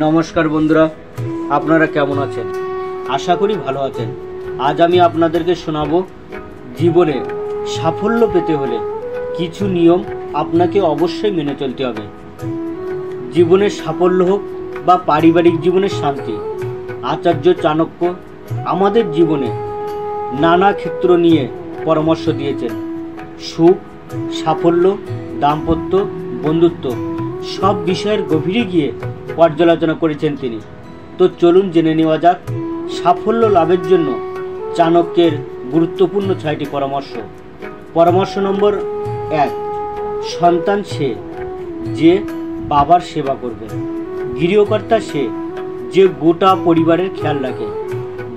নমস্কার বন্ধুরা, আপনারা কেমন আছেন? আশা করি ভালো আছেন। আজ আমি আপনাদেরকে শোনাবো জীবনে সাফল্য পেতে হলে কিছু নিয়ম আপনাকে অবশ্যই মেনে চলতে হবে। জীবনের সাফল্য হোক বা পারিবারিক জীবনের শান্তি, আচার্য চাণক্য আমাদের জীবনে নানা ক্ষেত্র নিয়ে পরামর্শ দিয়েছেন। সুখ, সাফল্য, দাম্পত্য, বন্ধুত্ব সব বিষয়ের গভীরে গিয়ে পর্যালোচনা করেছেন তিনি। তো চলুন জেনে নেওয়া যাক সাফল্য লাভের জন্য চাণক্যের গুরুত্বপূর্ণ 6টি পরামর্শ। পরামর্শ নম্বর 1, সন্তান সে যে বাবার সেবা করবে। গৃহকর্তা সে যে গোটা পরিবারের খেয়াল রাখে।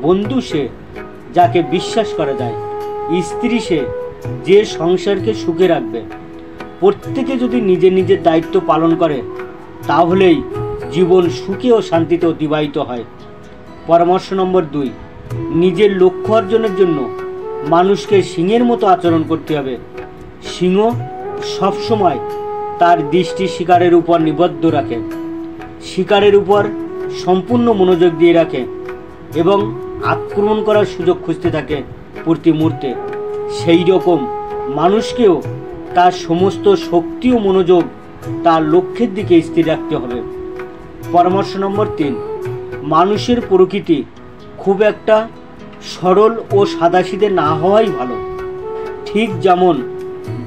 বন্ধু সে যাকে বিশ্বাস করা যায়। স্ত্রী সে যে সংসারকে সুখে রাখবে। প্রত্যেকে যদি নিজের নিজের দায়িত্ব পালন করে তাহলেই জীবন সুখে ও শান্তিতে অতিবাহিত হয়। পরামর্শ নম্বর 2, নিজের লক্ষ্য অর্জনের জন্য মানুষকে সিংহের মতো আচরণ করতে হবে। সিংহ সবসময় তার দৃষ্টি শিকারের উপর নিবদ্ধ রাখে, শিকারের উপর সম্পূর্ণ মনোযোগ দিয়ে রাখে এবং আক্রমণ করার সুযোগ খুঁজতে থাকে প্রতি মুহূর্তে। সেই রকম মানুষকেও তার সমস্ত শক্তি ও মনোযোগ তার লক্ষ্যের দিকে স্থির রাখতে হবে। পরামর্শ নম্বর 3, মানুষের প্রকৃতি খুব একটা সরল ও সাদাসিধে না হওয়াই ভালো। ঠিক যেমন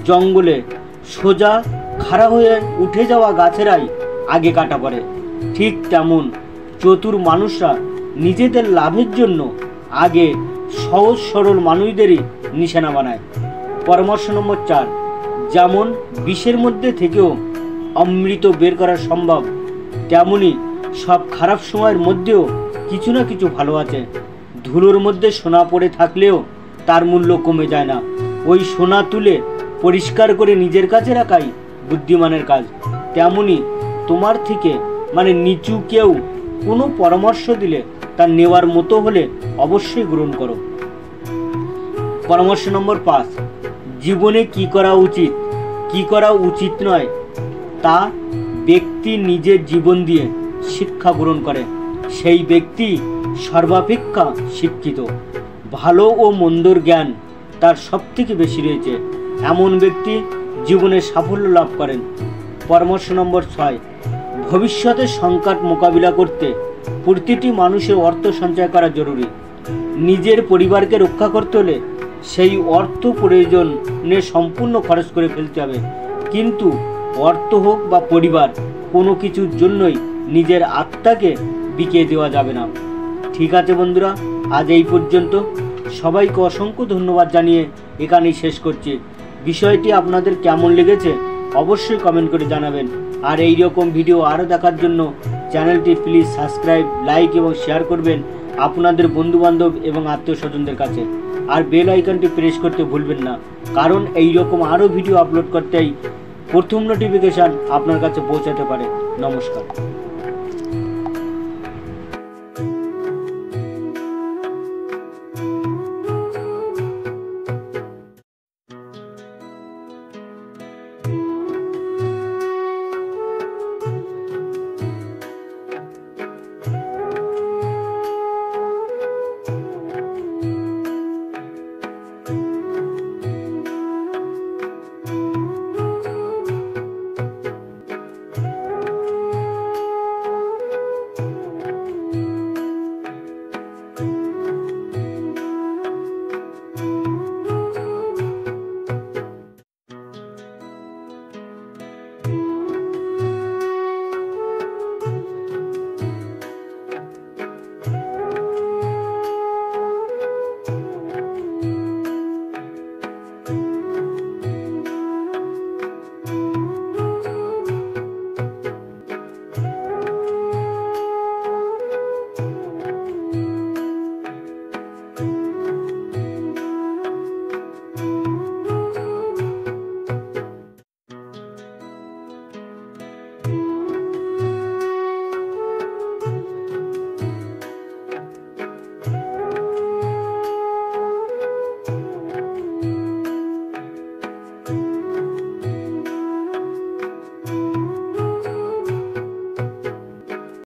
জঙ্গলে সোজা খাড়া হয়ে উঠে যাওয়া গাছেরাই আগে কাটা পড়ে, ঠিক তেমন চতুর মানুষরা নিজেদের লাভের জন্য আগে সহজ সরল মানুষদেরই নিশানা বানায়। পরামর্শ নম্বর 4, যেমন বিষের মধ্যে থেকেও অমৃত বের করা সম্ভব, তেমনি সব খারাপ সময়ের মধ্যেও কিছু না কিছু ভালো আছে। ধুলোর মধ্যে সোনা পড়ে থাকলেও তার মূল্য কমে যায় না। ওই সোনা তুলে পরিষ্কার করে নিজের কাছে রাখাই বুদ্ধিমানের কাজ। তেমনি তোমার থেকে নিচু কেউ কোনো পরামর্শ দিলে তার নেওয়ার মতো হলে অবশ্যই গ্রহণ করো। পরামর্শ নম্বর 5, জীবনে কি করা উচিত কি করা উচিত নয় তা ব্যক্তি নিজের জীবন দিয়ে শিক্ষা গ্রহণ করে। সেই ব্যক্তি সর্বাপেক্ষা শিক্ষিত। ভালো ও মন্দর জ্ঞান তার সবথেকে বেশি রয়েছে। এমন ব্যক্তি জীবনে সাফল্য লাভ করেন। পরামর্শ নম্বর 6, ভবিষ্যতের সংকট মোকাবিলা করতে প্রতিটি মানুষের অর্থ সঞ্চয় করা জরুরি। নিজের পরিবারকে রক্ষা করতে হলে সেই অর্থ প্রয়োজনে সম্পূর্ণ খরচ করে ফেলতে হবে, কিন্তু অর্থ হোক বা পরিবার কোনো কিছুর জন্যই নিজের আত্মাকে বিকিয়ে দেওয়া যাবে না। ঠিক আছে বন্ধুরা, আজ এই পর্যন্ত। সবাইকে অসংখ্য ধন্যবাদ জানিয়ে এখানেই শেষ করছি। বিষয়টি আপনাদের কেমন লেগেছে অবশ্যই কমেন্ট করে জানাবেন। আর এই রকম ভিডিও আরও দেখার জন্য চ্যানেলটি প্লিজ সাবস্ক্রাইব, লাইক এবং শেয়ার করবেন আপনাদের বন্ধুবান্ধব এবং আত্মীয় স্বজনদের কাছে। আর বেল আইকনটি প্রেস করতে ভুলবেন না, কারণ এই রকম আরও ভিডিও আপলোড করতেই প্রথম নোটিফিকেশান আপনার কাছে পৌঁছাতে পারে। নমস্কার।